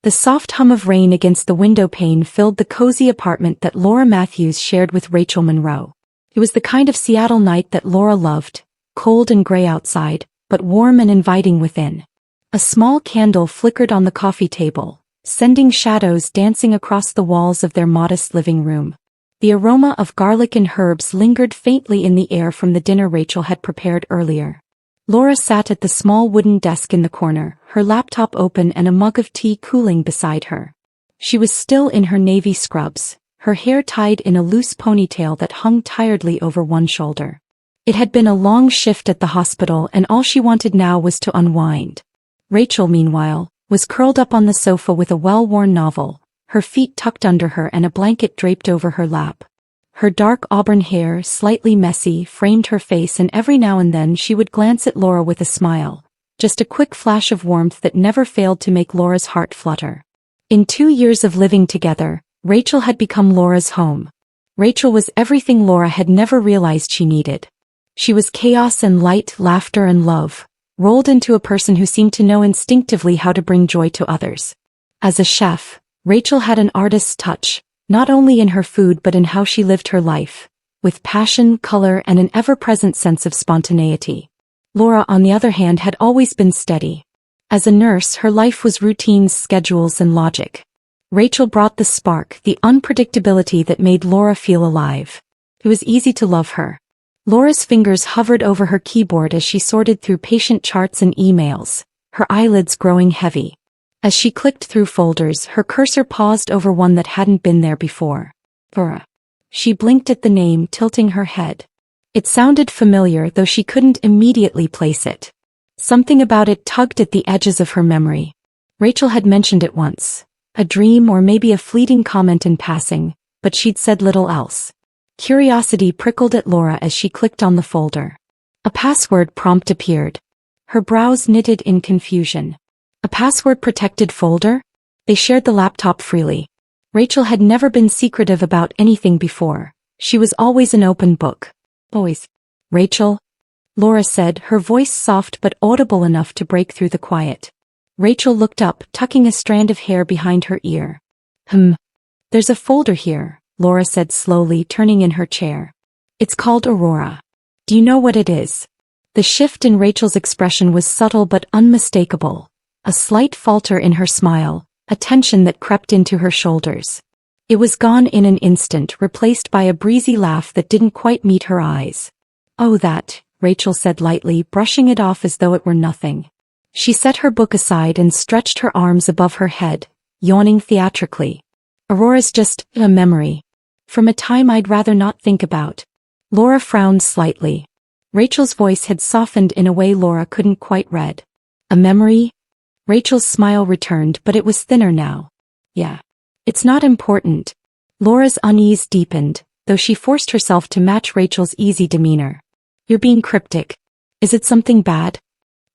The soft hum of rain against the window pane filled the cozy apartment that Laura Matthews shared with Rachel Monroe. It was the kind of Seattle night that Laura loved, cold and gray outside, but warm and inviting within. A small candle flickered on the coffee table, sending shadows dancing across the walls of their modest living room. The aroma of garlic and herbs lingered faintly in the air from the dinner Rachel had prepared earlier. Laura sat at the small wooden desk in the corner, her laptop open and a mug of tea cooling beside her. She was still in her navy scrubs, her hair tied in a loose ponytail that hung tiredly over one shoulder. It had been a long shift at the hospital and all she wanted now was to unwind. Rachel, meanwhile, was curled up on the sofa with a well-worn novel, her feet tucked under her and a blanket draped over her lap. Her dark auburn hair, slightly messy, framed her face and every now and then she would glance at Laura with a smile, just a quick flash of warmth that never failed to make Laura's heart flutter. In 2 years of living together, Rachel had become Laura's home. Rachel was everything Laura had never realized she needed. She was chaos and light, laughter and love, rolled into a person who seemed to know instinctively how to bring joy to others. As a chef, Rachel had an artist's touch, not only in her food but in how she lived her life, with passion, color and an ever-present sense of spontaneity. Laura, on the other hand, had always been steady. As a nurse, her life was routines, schedules and logic. Rachel brought the spark, the unpredictability that made Laura feel alive. It was easy to love her. Laura's fingers hovered over her keyboard as she sorted through patient charts and emails, her eyelids growing heavy. As she clicked through folders, her cursor paused over one that hadn't been there before. Laura. She blinked at the name, tilting her head. It sounded familiar, though she couldn't immediately place it. Something about it tugged at the edges of her memory. Rachel had mentioned it once. A dream or maybe a fleeting comment in passing, but she'd said little else. Curiosity prickled at Laura as she clicked on the folder. A password prompt appeared. Her brows knitted in confusion. A password-protected folder? They shared the laptop freely. Rachel had never been secretive about anything before. She was always an open book. Always. Rachel? Laura said, her voice soft but audible enough to break through the quiet. Rachel looked up, tucking a strand of hair behind her ear. There's a folder here, Laura said slowly, turning in her chair. It's called Aurora. Do you know what it is? The shift in Rachel's expression was subtle but unmistakable. A slight falter in her smile, a tension that crept into her shoulders. It was gone in an instant, replaced by a breezy laugh that didn't quite meet her eyes. Oh, that, Rachel said lightly, brushing it off as though it were nothing. She set her book aside and stretched her arms above her head, yawning theatrically. Aurora's just a memory. From a time I'd rather not think about. Laura frowned slightly. Rachel's voice had softened in a way Laura couldn't quite read. A memory? Rachel's smile returned, but it was thinner now. Yeah. It's not important. Laura's unease deepened, though she forced herself to match Rachel's easy demeanor. You're being cryptic. Is it something bad?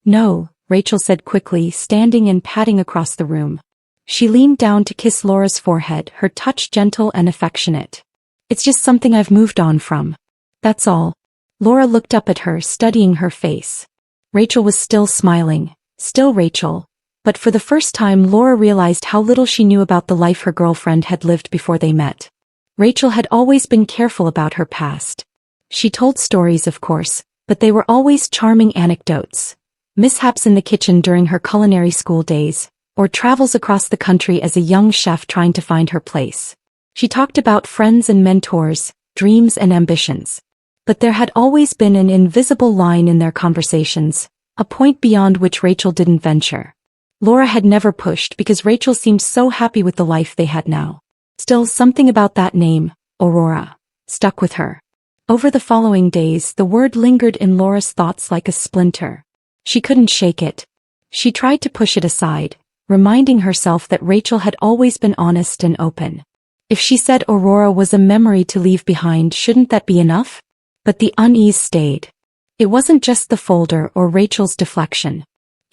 No, Rachel said quickly, standing and patting across the room. She leaned down to kiss Laura's forehead, her touch gentle and affectionate. It's just something I've moved on from. That's all. Laura looked up at her, studying her face. Rachel was still smiling, still Rachel. But for the first time Laura realized how little she knew about the life her girlfriend had lived before they met. Rachel had always been careful about her past. She told stories, of course, but they were always charming anecdotes. Mishaps in the kitchen during her culinary school days, or travels across the country as a young chef trying to find her place. She talked about friends and mentors, dreams and ambitions. But there had always been an invisible line in their conversations, a point beyond which Rachel didn't venture. Laura had never pushed because Rachel seemed so happy with the life they had now. Still, something about that name, Aurora, stuck with her. Over the following days, the word lingered in Laura's thoughts like a splinter. She couldn't shake it. She tried to push it aside, reminding herself that Rachel had always been honest and open. If she said Aurora was a memory to leave behind, shouldn't that be enough? But the unease stayed. It wasn't just the folder or Rachel's deflection.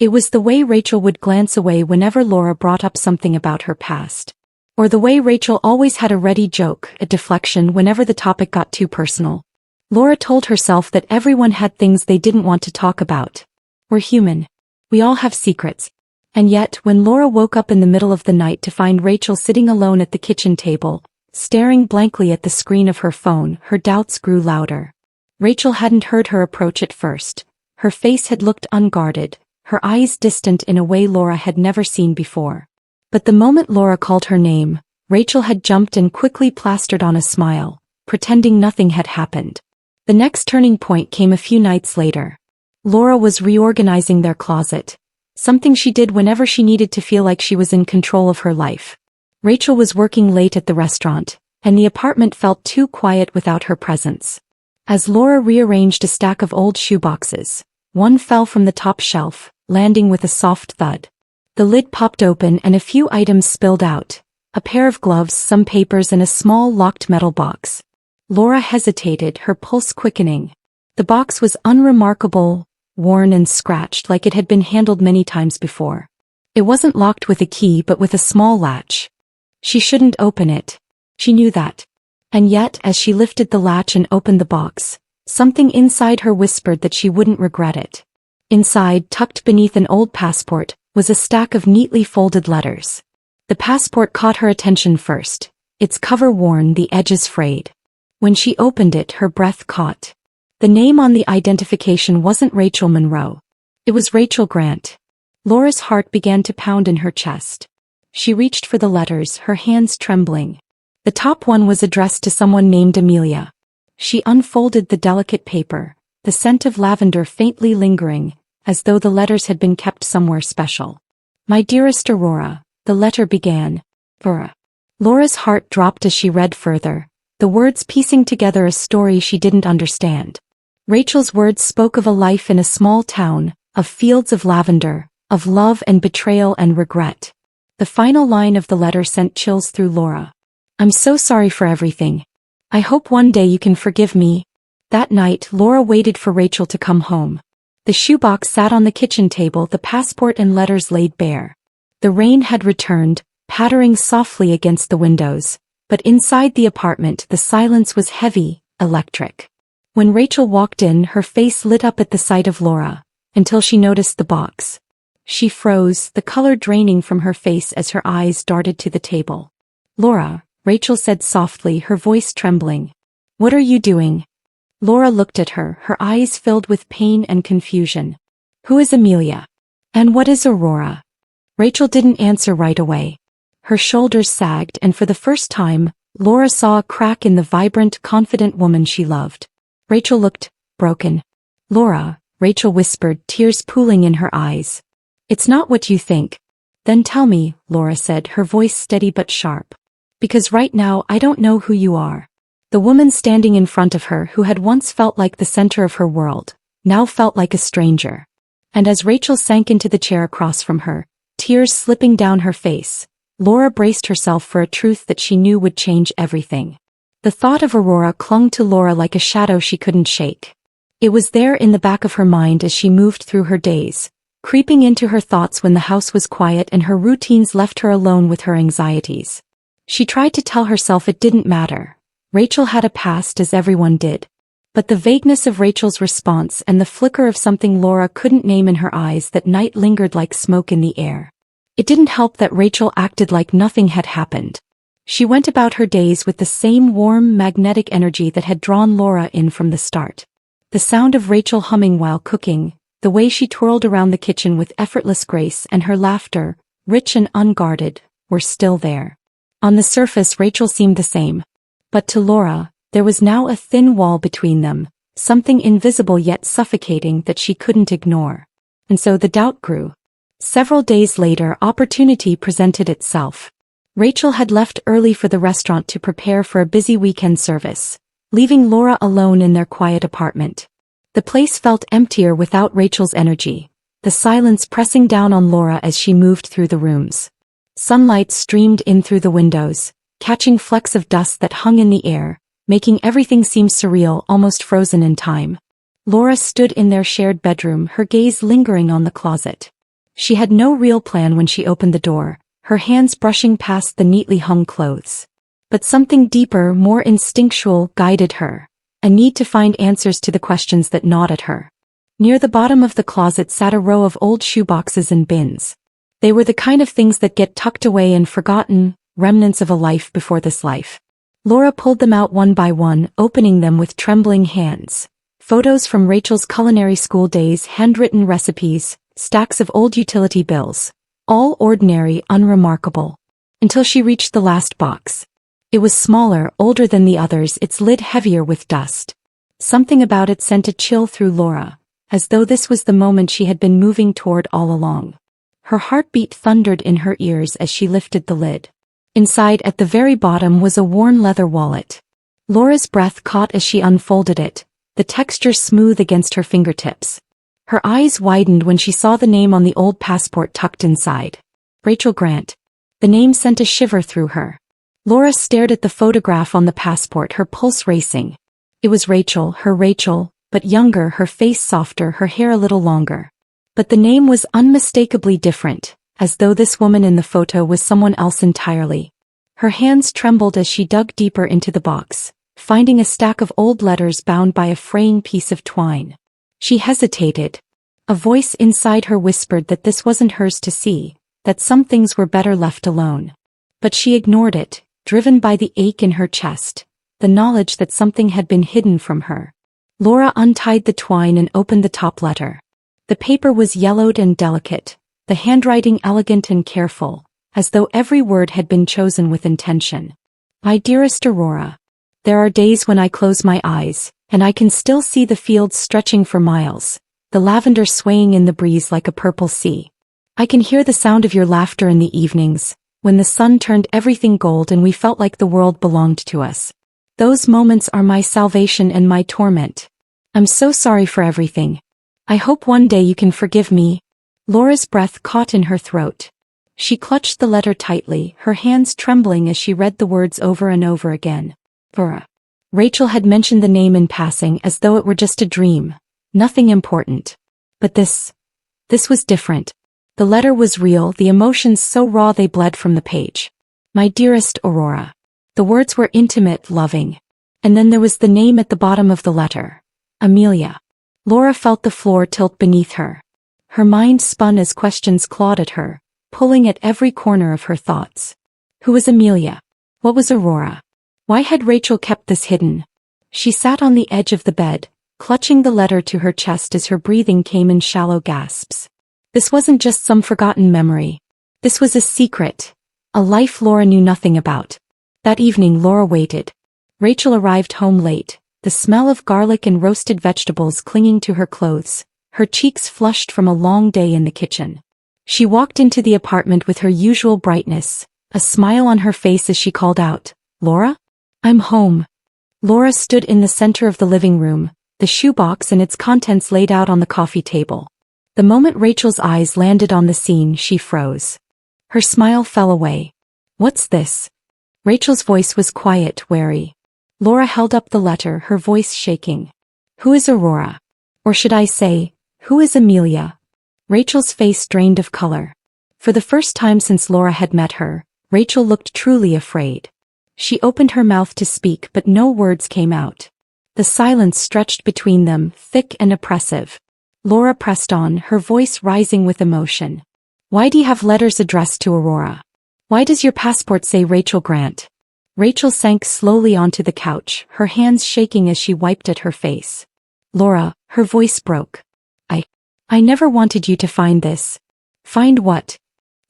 It was the way Rachel would glance away whenever Laura brought up something about her past. Or the way Rachel always had a ready joke, a deflection whenever the topic got too personal. Laura told herself that everyone had things they didn't want to talk about. We're human. We all have secrets. And yet, when Laura woke up in the middle of the night to find Rachel sitting alone at the kitchen table, staring blankly at the screen of her phone, her doubts grew louder. Rachel hadn't heard her approach at first. Her face had looked unguarded, her eyes distant in a way Laura had never seen before. But the moment Laura called her name, Rachel had jumped and quickly plastered on a smile, pretending nothing had happened. The next turning point came a few nights later. Laura was reorganizing their closet, something she did whenever she needed to feel like she was in control of her life. Rachel was working late at the restaurant, and the apartment felt too quiet without her presence. As Laura rearranged a stack of old shoeboxes, one fell from the top shelf, landing with a soft thud. The lid popped open and a few items spilled out: a pair of gloves, some papers, and a small locked metal box. Laura hesitated, her pulse quickening. The box was unremarkable, worn and scratched like it had been handled many times before. It wasn't locked with a key but with a small latch. She shouldn't open it. She knew that. And yet, as she lifted the latch and opened the box, something inside her whispered that she wouldn't regret it. Inside, tucked beneath an old passport, was a stack of neatly folded letters. The passport caught her attention first, its cover worn, the edges frayed. When she opened it, her breath caught. The name on the identification wasn't Rachel Monroe. It was Rachel Grant. Laura's heart began to pound in her chest. She reached for the letters, her hands trembling. The top one was addressed to someone named Amelia. She unfolded the delicate paper, the scent of lavender faintly lingering, as though the letters had been kept somewhere special. "My dearest Aurora," the letter began. Aurora. Laura's heart dropped as she read further, the words piecing together a story she didn't understand. Rachel's words spoke of a life in a small town, of fields of lavender, of love and betrayal and regret. The final line of the letter sent chills through Laura. "I'm so sorry for everything. I hope one day you can forgive me." That night, Laura waited for Rachel to come home. The shoebox sat on the kitchen table, the passport and letters laid bare. The rain had returned, pattering softly against the windows, but inside the apartment the silence was heavy, electric. When Rachel walked in, her face lit up at the sight of Laura, until she noticed the box. She froze, the color draining from her face as her eyes darted to the table. "Laura," Rachel said softly, her voice trembling. "What are you doing?" Laura looked at her, her eyes filled with pain and confusion. "Who is Amelia? And what is Aurora?" Rachel didn't answer right away. Her shoulders sagged, and for the first time, Laura saw a crack in the vibrant, confident woman she loved. Rachel looked broken. "Laura," Rachel whispered, tears pooling in her eyes. "It's not what you think." "Then tell me," Laura said, her voice steady but sharp. "Because right now I don't know who you are." The woman standing in front of her, who had once felt like the center of her world, now felt like a stranger. And as Rachel sank into the chair across from her, tears slipping down her face, Laura braced herself for a truth that she knew would change everything. The thought of Aurora clung to Laura like a shadow she couldn't shake. It was there in the back of her mind as she moved through her days, creeping into her thoughts when the house was quiet and her routines left her alone with her anxieties. She tried to tell herself it didn't matter. Rachel had a past as everyone did. But the vagueness of Rachel's response and the flicker of something Laura couldn't name in her eyes that night lingered like smoke in the air. It didn't help that Rachel acted like nothing had happened. She went about her days with the same warm, magnetic energy that had drawn Laura in from the start. The sound of Rachel humming while cooking, the way she twirled around the kitchen with effortless grace, and her laughter, rich and unguarded, were still there. On the surface, Rachel seemed the same. But to Laura, there was now a thin wall between them, something invisible yet suffocating that she couldn't ignore. And so the doubt grew. Several days later, opportunity presented itself. Rachel had left early for the restaurant to prepare for a busy weekend service, leaving Laura alone in their quiet apartment. The place felt emptier without Rachel's energy, the silence pressing down on Laura as she moved through the rooms. Sunlight streamed in through the windows, catching flecks of dust that hung in the air, making everything seem surreal, almost frozen in time. Laura stood in their shared bedroom, her gaze lingering on the closet. She had no real plan when she opened the door, her hands brushing past the neatly hung clothes. But something deeper, more instinctual, guided her, a need to find answers to the questions that gnawed at her. Near the bottom of the closet sat a row of old shoeboxes and bins. They were the kind of things that get tucked away and forgotten, remnants of a life before this life. Laura pulled them out one by one, opening them with trembling hands. Photos from Rachel's culinary school days, handwritten recipes, stacks of old utility bills. All ordinary, unremarkable. Until she reached the last box. It was smaller, older than the others, its lid heavier with dust. Something about it sent a chill through Laura, as though this was the moment she had been moving toward all along. Her heartbeat thundered in her ears as she lifted the lid. Inside at the very bottom was a worn leather wallet. Laura's breath caught as she unfolded it, the texture smooth against her fingertips. Her eyes widened when she saw the name on the old passport tucked inside. Rachel Grant. The name sent a shiver through her. Laura stared at the photograph on the passport, her pulse racing. It was Rachel, her Rachel, but younger, her face softer, her hair a little longer. But the name was unmistakably different, as though this woman in the photo was someone else entirely. Her hands trembled as she dug deeper into the box, finding a stack of old letters bound by a fraying piece of twine. She hesitated. A voice inside her whispered that this wasn't hers to see, that some things were better left alone. But she ignored it, driven by the ache in her chest, the knowledge that something had been hidden from her. Laura untied the twine and opened the top letter. The paper was yellowed and delicate, the handwriting elegant and careful, as though every word had been chosen with intention. My dearest Aurora. There are days when I close my eyes, and I can still see the fields stretching for miles, the lavender swaying in the breeze like a purple sea. I can hear the sound of your laughter in the evenings, when the sun turned everything gold and we felt like the world belonged to us. Those moments are my salvation and my torment. I'm so sorry for everything. I hope one day you can forgive me. Laura's breath caught in her throat. She clutched the letter tightly, her hands trembling as she read the words over and over again. Vera. Rachel had mentioned the name in passing as though it were just a dream. Nothing important. But this was different. The letter was real, the emotions so raw they bled from the page. My dearest Aurora. The words were intimate, loving. And then there was the name at the bottom of the letter. Amelia. Laura felt the floor tilt beneath her. Her mind spun as questions clawed at her, pulling at every corner of her thoughts. Who was Amelia? What was Aurora? Why had Rachel kept this hidden? She sat on the edge of the bed, clutching the letter to her chest as her breathing came in shallow gasps. This wasn't just some forgotten memory. This was a secret. A life Laura knew nothing about. That evening Laura waited. Rachel arrived home late, the smell of garlic and roasted vegetables clinging to her clothes, her cheeks flushed from a long day in the kitchen. She walked into the apartment with her usual brightness, a smile on her face as she called out, Laura? I'm home. Laura stood in the center of the living room, the shoebox and its contents laid out on the coffee table. The moment Rachel's eyes landed on the scene, she froze. Her smile fell away. What's this? Rachel's voice was quiet, wary. Laura held up the letter, her voice shaking. Who is Aurora? Or should I say, who is Amelia? Rachel's face drained of color. For the first time since Laura had met her, Rachel looked truly afraid. She opened her mouth to speak but no words came out. The silence stretched between them, thick and oppressive. Laura pressed on, her voice rising with emotion. Why do you have letters addressed to Aurora? Why does your passport say Rachel Grant? Rachel sank slowly onto the couch, her hands shaking as she wiped at her face. Laura, her voice broke. I never wanted you to find this. Find what?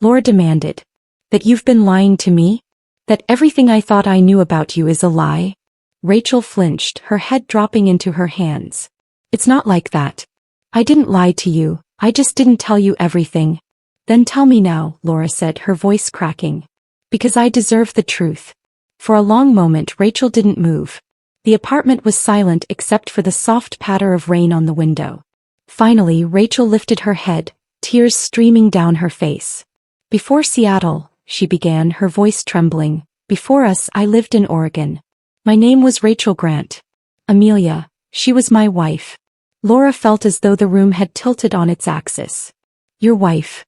Laura demanded. That you've been lying to me? That everything I thought I knew about you is a lie? Rachel flinched, her head dropping into her hands. It's not like that. I didn't lie to you, I just didn't tell you everything. Then tell me now, Laura said, her voice cracking. Because I deserve the truth. For a long moment Rachel didn't move. The apartment was silent except for the soft patter of rain on the window. Finally Rachel lifted her head, tears streaming down her face. Before Seattle, she began, her voice trembling, before us I lived in Oregon. My name was Rachel Grant. Amelia, she was my wife. Laura felt as though the room had tilted on its axis. Your wife.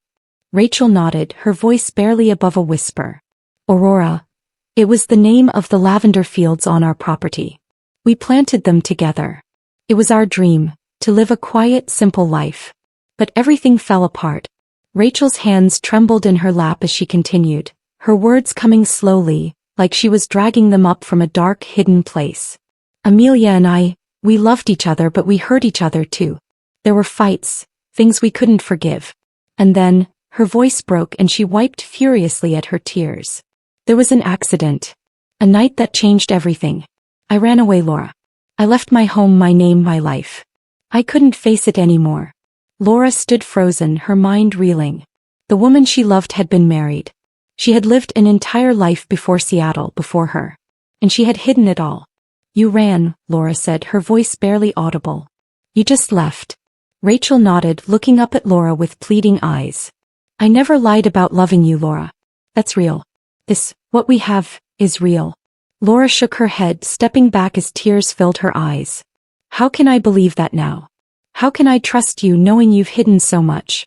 Rachel nodded, her voice barely above a whisper. Aurora. It was the name of the lavender fields on our property. We planted them together. It was our dream, to live a quiet, simple life. But everything fell apart. Rachel's hands trembled in her lap as she continued, her words coming slowly, like she was dragging them up from a dark, hidden place. Amelia and I, we loved each other, but we hurt each other too. There were fights, things we couldn't forgive. And then, her voice broke and she wiped furiously at her tears. There was an accident. A night that changed everything. I ran away, Laura. I left my home, my name, my life. I couldn't face it anymore. Laura stood frozen, her mind reeling. The woman she loved had been married. She had lived an entire life before Seattle, before her. And she had hidden it all. You ran, Laura said, her voice barely audible. You just left. Rachel nodded, looking up at Laura with pleading eyes. I never lied about loving you, Laura. That's real. What we have, is real. Laura shook her head, stepping back as tears filled her eyes. How can I believe that now? How can I trust you knowing you've hidden so much?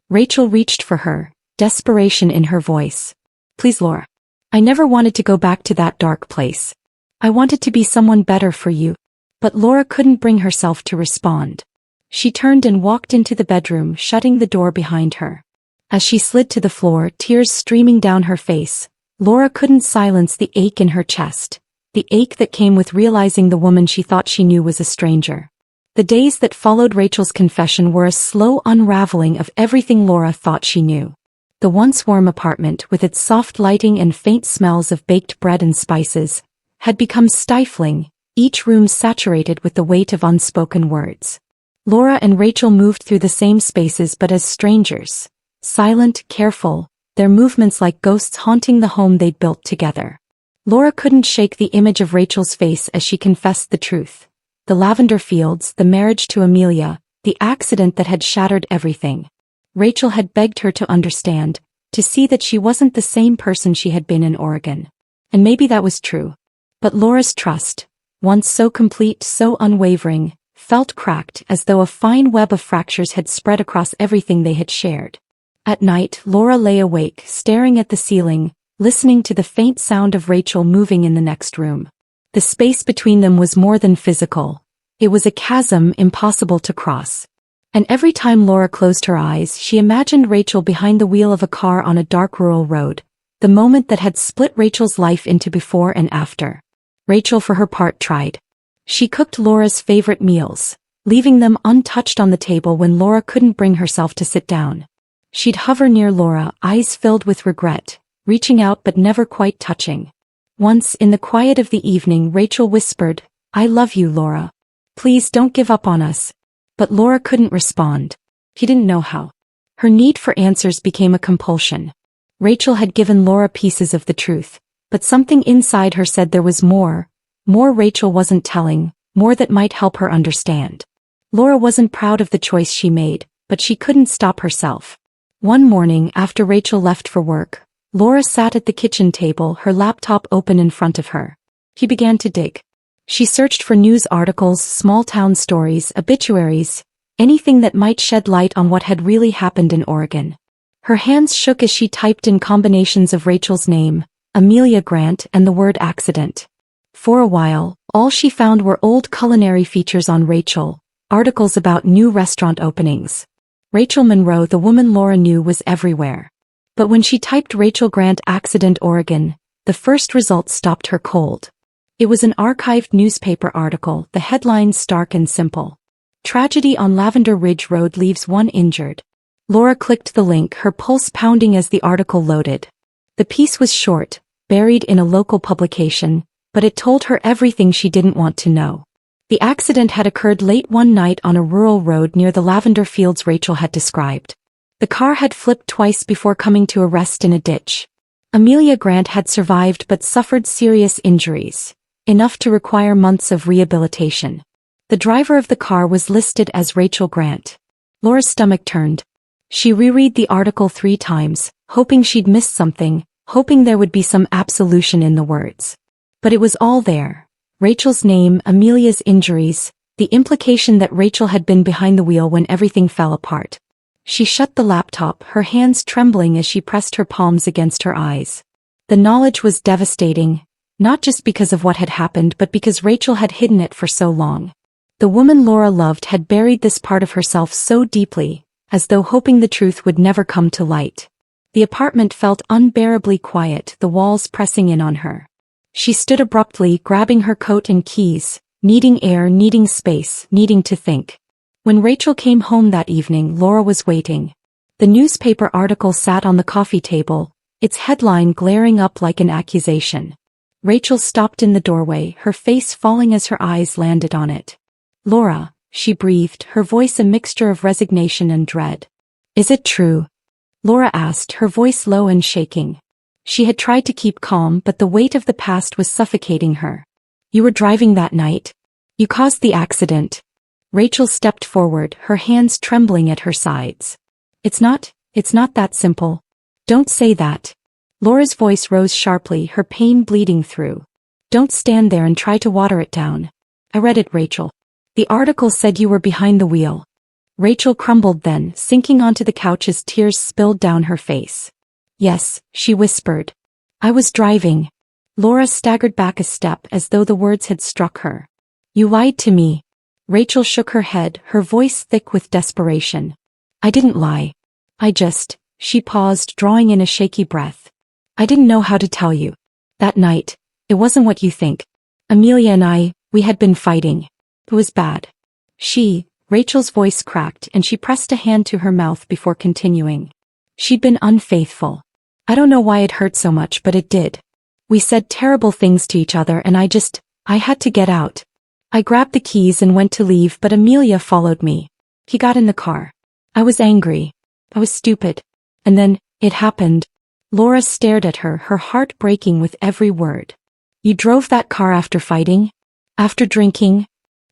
Rachel reached for her, desperation in her voice. Please, Laura. I never wanted to go back to that dark place. I wanted to be someone better for you. But Laura couldn't bring herself to respond. She turned and walked into the bedroom, shutting the door behind her. As she slid to the floor, tears streaming down her face, Laura couldn't silence the ache in her chest, the ache that came with realizing the woman she thought she knew was a stranger. The days that followed Rachel's confession were a slow unraveling of everything Laura thought she knew. The once warm apartment, with its soft lighting and faint smells of baked bread and spices, had become stifling, each room saturated with the weight of unspoken words. Laura and Rachel moved through the same spaces but as strangers, silent, careful, their movements like ghosts haunting the home they'd built together. Laura couldn't shake the image of Rachel's face as she confessed the truth. The lavender fields, the marriage to Amelia, the accident that had shattered everything. Rachel had begged her to understand, to see that she wasn't the same person she had been in Oregon. And maybe that was true. But Laura's trust, once so complete, so unwavering, felt cracked as though a fine web of fractures had spread across everything they had shared. At night, Laura lay awake, staring at the ceiling, listening to the faint sound of Rachel moving in the next room. The space between them was more than physical. It was a chasm impossible to cross. And every time Laura closed her eyes, she imagined Rachel behind the wheel of a car on a dark rural road, the moment that had split Rachel's life into before and after. Rachel, for her part, tried. She cooked Laura's favorite meals, leaving them untouched on the table when Laura couldn't bring herself to sit down. She'd hover near Laura, eyes filled with regret, reaching out but never quite touching. Once, in the quiet of the evening, Rachel whispered, I love you, Laura. Please don't give up on us. But Laura couldn't respond. She didn't know how. Her need for answers became a compulsion. Rachel had given Laura pieces of the truth, but something inside her said there was more Rachel wasn't telling, more that might help her understand. Laura wasn't proud of the choice she made, but she couldn't stop herself. One morning, after Rachel left for work, Laura sat at the kitchen table, her laptop open in front of her. She began to dig. She searched for news articles, small-town stories, obituaries, anything that might shed light on what had really happened in Oregon. Her hands shook as she typed in combinations of Rachel's name, Amelia Grant, and the word accident. For a while, all she found were old culinary features on Rachel, articles about new restaurant openings. Rachel Monroe, the woman Laura knew, was everywhere. But when she typed Rachel Grant accident Oregon, the first result stopped her cold. It was an archived newspaper article, the headline stark and simple. Tragedy on Lavender Ridge Road leaves one injured. Laura clicked the link, her pulse pounding as the article loaded. The piece was short, buried in a local publication, but it told her everything she didn't want to know. The accident had occurred late one night on a rural road near the lavender fields Rachel had described. The car had flipped twice before coming to a rest in a ditch. Amelia Grant had survived but suffered serious injuries, enough to require months of rehabilitation. The driver of the car was listed as Rachel Grant. Laura's stomach turned. She reread the article 3 times, hoping she'd missed something, hoping there would be some absolution in the words. But it was all there. Rachel's name, Amelia's injuries, the implication that Rachel had been behind the wheel when everything fell apart. She shut the laptop, her hands trembling as she pressed her palms against her eyes. The knowledge was devastating, not just because of what had happened but because Rachel had hidden it for so long. The woman Laura loved had buried this part of herself so deeply, as though hoping the truth would never come to light. The apartment felt unbearably quiet, the walls pressing in on her. She stood abruptly, grabbing her coat and keys, needing air, needing space, needing to think. When Rachel came home that evening, Laura was waiting. The newspaper article sat on the coffee table, its headline glaring up like an accusation. Rachel stopped in the doorway, her face falling as her eyes landed on it. "Laura," she breathed, her voice a mixture of resignation and dread. "Is it true?" Laura asked, her voice low and shaking. She had tried to keep calm, but the weight of the past was suffocating her. "You were driving that night? You caused the accident?" Rachel stepped forward, her hands trembling at her sides. It's not that simple. Don't say that." Laura's voice rose sharply, her pain bleeding through. "Don't stand there and try to water it down. I read it, Rachel. The article said you were behind the wheel." Rachel crumbled then, sinking onto the couch as tears spilled down her face. "Yes," she whispered. "I was driving." Laura staggered back a step as though the words had struck her. "You lied to me." Rachel shook her head, her voice thick with desperation. "I didn't lie. She paused, drawing in a shaky breath. "I didn't know how to tell you. That night, it wasn't what you think. Amelia and we had been fighting. It was bad." Rachel's voice cracked and she pressed a hand to her mouth before continuing. "She'd been unfaithful. I don't know why it hurt so much, but it did. We said terrible things to each other and I had to get out. I grabbed the keys and went to leave, but Amelia followed me. He got in the car. I was angry. I was stupid. And then, it happened." Laura stared at her, her heart breaking with every word. "You drove that car after fighting? After drinking?"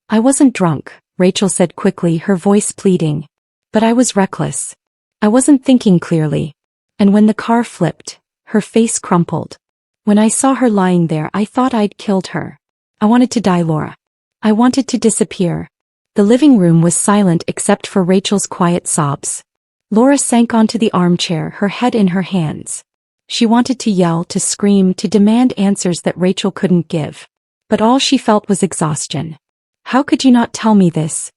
"I wasn't drunk," Rachel said quickly, her voice pleading. "But I was reckless. I wasn't thinking clearly. And when the car flipped, her face crumpled. When I saw her lying there, I thought I'd killed her. I wanted to die, Laura. I wanted to disappear." The living room was silent except for Rachel's quiet sobs. Laura sank onto the armchair, her head in her hands. She wanted to yell, to scream, to demand answers that Rachel couldn't give. But all she felt was exhaustion. "How could you not tell me this?"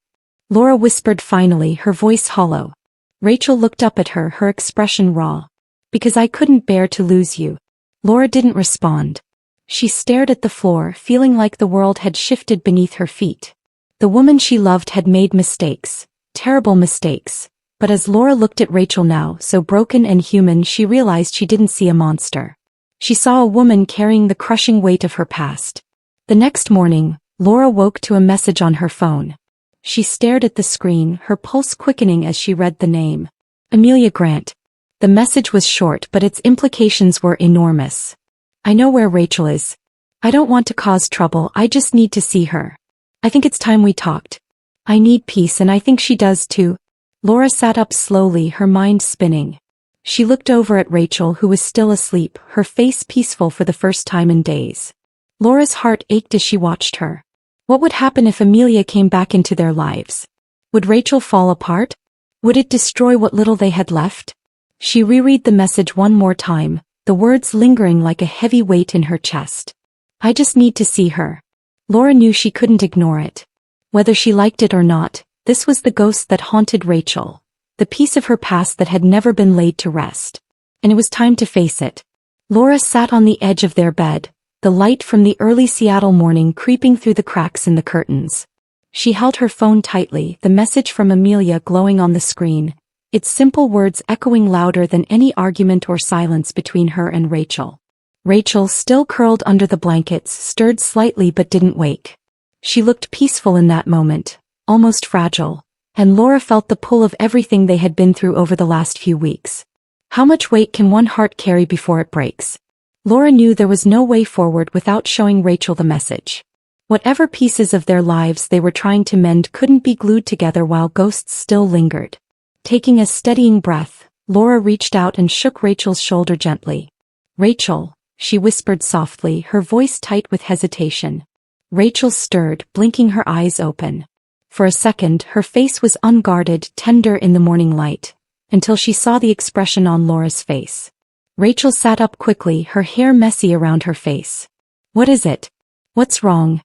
Laura whispered finally, her voice hollow. Rachel looked up at her, her expression raw. "Because I couldn't bear to lose you." Laura didn't respond. She stared at the floor, feeling like the world had shifted beneath her feet. The woman she loved had made mistakes, terrible mistakes. But as Laura looked at Rachel now, so broken and human, she realized she didn't see a monster. She saw a woman carrying the crushing weight of her past. The next morning, Laura woke to a message on her phone. She stared at the screen, her pulse quickening as she read the name. Amelia Grant. The message was short, but its implications were enormous. "I know where Rachel is. I don't want to cause trouble, I just need to see her. I think it's time we talked. I need peace and I think she does too." Laura sat up slowly, her mind spinning. She looked over at Rachel, who was still asleep, her face peaceful for the first time in days. Laura's heart ached as she watched her. What would happen if Amelia came back into their lives? Would Rachel fall apart? Would it destroy what little they had left? She reread the message one more time, the words lingering like a heavy weight in her chest. "I just need to see her." Laura knew she couldn't ignore it. Whether she liked it or not, this was the ghost that haunted Rachel, the piece of her past that had never been laid to rest. And it was time to face it. Laura sat on the edge of their bed, the light from the early Seattle morning creeping through the cracks in the curtains. She held her phone tightly, the message from Amelia glowing on the screen, its simple words echoing louder than any argument or silence between her and Rachel. Rachel, still curled under the blankets, stirred slightly but didn't wake. She looked peaceful in that moment, almost fragile, and Laura felt the pull of everything they had been through over the last few weeks. How much weight can one heart carry before it breaks? Laura knew there was no way forward without showing Rachel the message. Whatever pieces of their lives they were trying to mend couldn't be glued together while ghosts still lingered. Taking a steadying breath, Laura reached out and shook Rachel's shoulder gently. "Rachel," she whispered softly, her voice tight with hesitation. Rachel stirred, blinking her eyes open. For a second, her face was unguarded, tender in the morning light, until she saw the expression on Laura's face. Rachel sat up quickly, her hair messy around her face. "What is it? What's wrong?"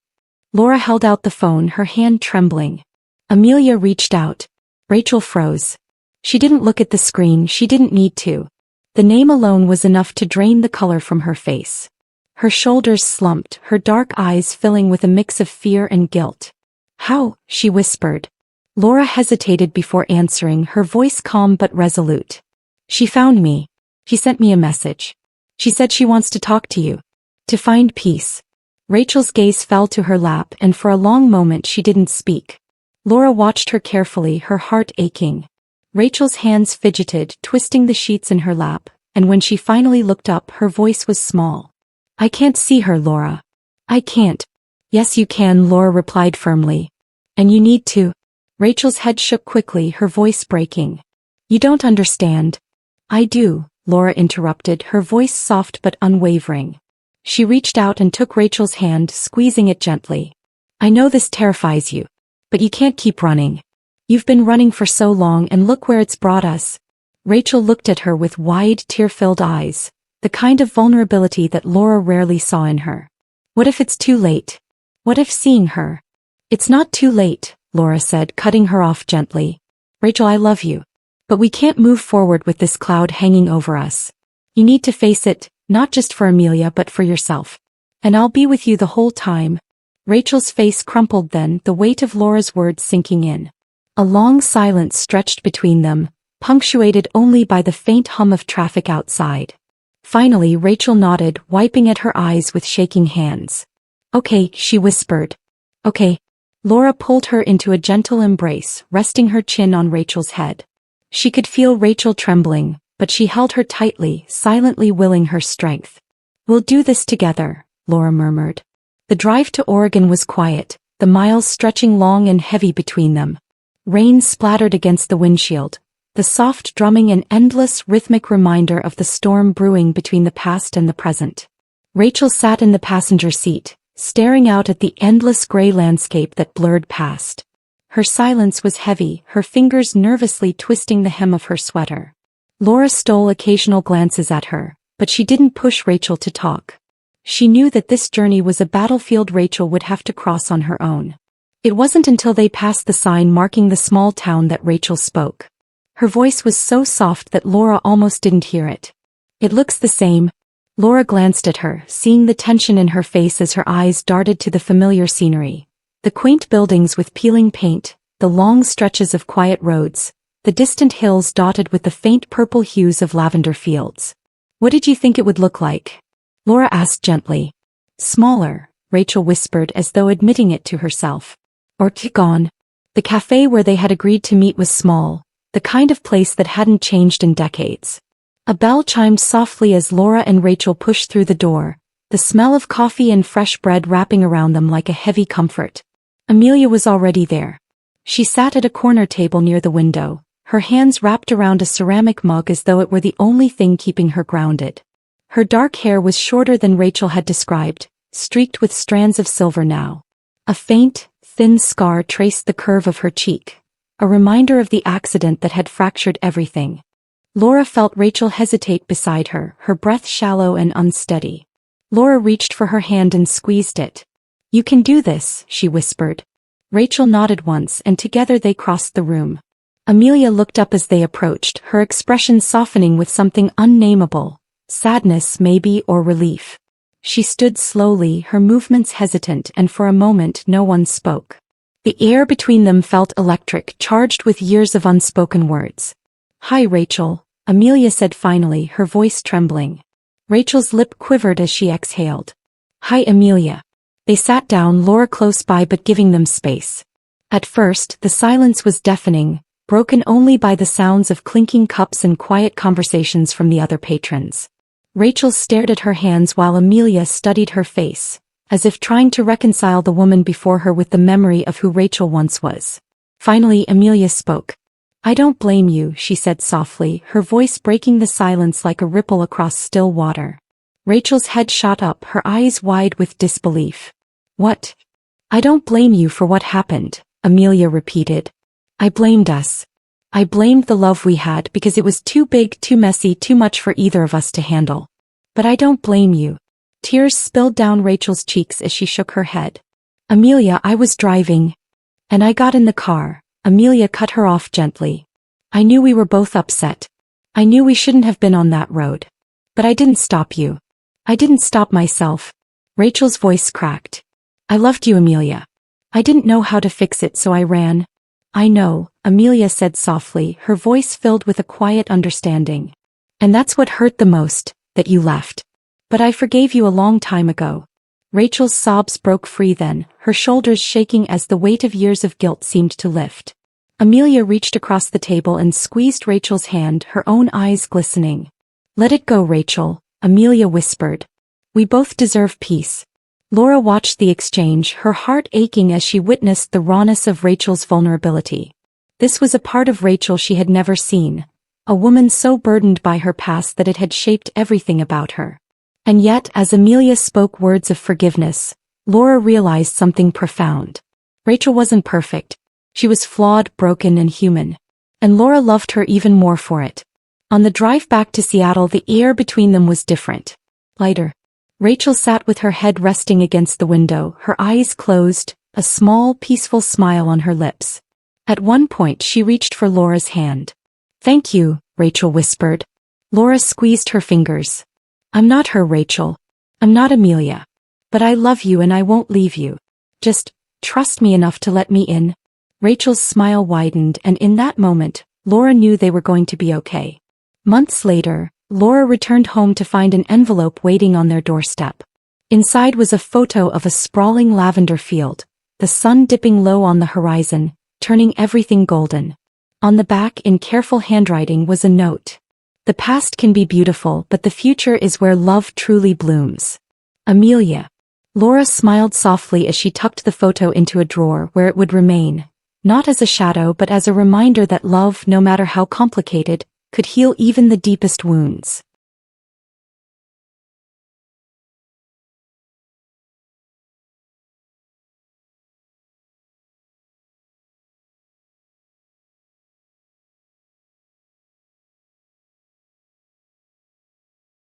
Laura held out the phone, her hand trembling. Amelia reached out. Rachel froze. She didn't look at the screen, she didn't need to. The name alone was enough to drain the color from her face. Her shoulders slumped, her dark eyes filling with a mix of fear and guilt. "How?" she whispered. Laura hesitated before answering, her voice calm but resolute. "She found me. She sent me a message. She said she wants to talk to you. To find peace." Rachel's gaze fell to her lap, and for a long moment she didn't speak. Laura watched her carefully, her heart aching. Rachel's hands fidgeted, twisting the sheets in her lap, and when she finally looked up, her voice was small. "I can't see her, Laura. I can't." "Yes, you can," Laura replied firmly. "And you need to." Rachel's head shook quickly, her voice breaking. "You don't understand." "I do," Laura interrupted, her voice soft but unwavering. She reached out and took Rachel's hand, squeezing it gently. "I know this terrifies you. But you can't keep running. You've been running for so long, and look where it's brought us." Rachel looked at her with wide, tear-filled eyes, the kind of vulnerability that Laura rarely saw in her. "What if it's too late? What if seeing her—" "It's not too late," Laura said, cutting her off gently. "Rachel, I love you. But we can't move forward with this cloud hanging over us. You need to face it, not just for Amelia but for yourself. And I'll be with you the whole time." Rachel's face crumpled then, the weight of Laura's words sinking in. A long silence stretched between them, punctuated only by the faint hum of traffic outside. Finally Rachel nodded, wiping at her eyes with shaking hands. "Okay," she whispered. "Okay." Laura pulled her into a gentle embrace, resting her chin on Rachel's head. She could feel Rachel trembling, but she held her tightly, silently willing her strength. "We'll do this together," Laura murmured. The drive to Oregon was quiet, the miles stretching long and heavy between them. Rain splattered against the windshield, the soft drumming an endless rhythmic reminder of the storm brewing between the past and the present. Rachel sat in the passenger seat, staring out at the endless gray landscape that blurred past. Her silence was heavy, her fingers nervously twisting the hem of her sweater. Laura stole occasional glances at her, but she didn't push Rachel to talk. She knew that this journey was a battlefield Rachel would have to cross on her own. It wasn't until they passed the sign marking the small town that Rachel spoke. Her voice was so soft that Laura almost didn't hear it. "It looks the same." Laura glanced at her, seeing the tension in her face as her eyes darted to the familiar scenery. The quaint buildings with peeling paint, the long stretches of quiet roads, the distant hills dotted with the faint purple hues of lavender fields. "What did you think it would look like?" Laura asked gently. "Smaller," Rachel whispered as though admitting it to herself. "Or gone." The cafe where they had agreed to meet was small, the kind of place that hadn't changed in decades. A bell chimed softly as Laura and Rachel pushed through the door, the smell of coffee and fresh bread wrapping around them like a heavy comfort. Amelia was already there. She sat at a corner table near the window, her hands wrapped around a ceramic mug as though it were the only thing keeping her grounded. Her dark hair was shorter than Rachel had described, streaked with strands of silver now. A faint, thin scar traced the curve of her cheek, a reminder of the accident that had fractured everything. Laura felt Rachel hesitate beside her, her breath shallow and unsteady. Laura reached for her hand and squeezed it. "You can do this," she whispered. Rachel nodded once, and together they crossed the room. Amelia looked up as they approached, her expression softening with something unnameable. Sadness maybe, or relief. She stood slowly, her movements hesitant, and for a moment no one spoke. The air between them felt electric, charged with years of unspoken words. "Hi, Rachel," Amelia said finally, her voice trembling. Rachel's lip quivered as she exhaled. "Hi, Amelia." They sat down, Laura close by but giving them space. At first, the silence was deafening, broken only by the sounds of clinking cups and quiet conversations from the other patrons. Rachel stared at her hands while Amelia studied her face, as if trying to reconcile the woman before her with the memory of who Rachel once was. Finally Amelia spoke. "I don't blame you," she said softly, her voice breaking the silence like a ripple across still water. Rachel's head shot up, her eyes wide with disbelief. "What?" "I don't blame you for what happened," Amelia repeated. "I blamed us. I blamed the love we had because it was too big, too messy, too much for either of us to handle. But I don't blame you." Tears spilled down Rachel's cheeks as she shook her head. "Amelia, I was driving. And I got in the car." Amelia cut her off gently. I knew we were both upset. I knew we shouldn't have been on that road. But I didn't stop you. I didn't stop myself. Rachel's voice cracked. I loved you, Amelia. I didn't know how to fix it, so I ran. I know, Amelia said softly, her voice filled with a quiet understanding. And that's what hurt the most, that you left. But I forgave you a long time ago. Rachel's sobs broke free then, her shoulders shaking as the weight of years of guilt seemed to lift. Amelia reached across the table and squeezed Rachel's hand, her own eyes glistening. Let it go, Rachel, Amelia whispered. We both deserve peace. Laura watched the exchange, her heart aching as she witnessed the rawness of Rachel's vulnerability. This was a part of Rachel she had never seen, a woman so burdened by her past that it had shaped everything about her. And yet, as Amelia spoke words of forgiveness, Laura realized something profound. Rachel wasn't perfect. She was flawed, broken, and human. And Laura loved her even more for it. On the drive back to Seattle, the air between them was different. Lighter. Rachel sat with her head resting against the window, her eyes closed, a small, peaceful smile on her lips. At one point she reached for Laura's hand. Thank you, Rachel whispered. Laura squeezed her fingers. I'm not her, Rachel. I'm not Amelia. But I love you and I won't leave you. Just trust me enough to let me in. Rachel's smile widened, and in that moment, Laura knew they were going to be okay. Months later, Laura returned home to find an envelope waiting on their doorstep. Inside was a photo of a sprawling lavender field, the sun dipping low on the horizon, turning everything golden. On the back, in careful handwriting, was a note. The past can be beautiful, but the future is where love truly blooms. Amelia. Laura smiled softly as she tucked the photo into a drawer where it would remain, not as a shadow but as a reminder that love, no matter how complicated, could heal even the deepest wounds.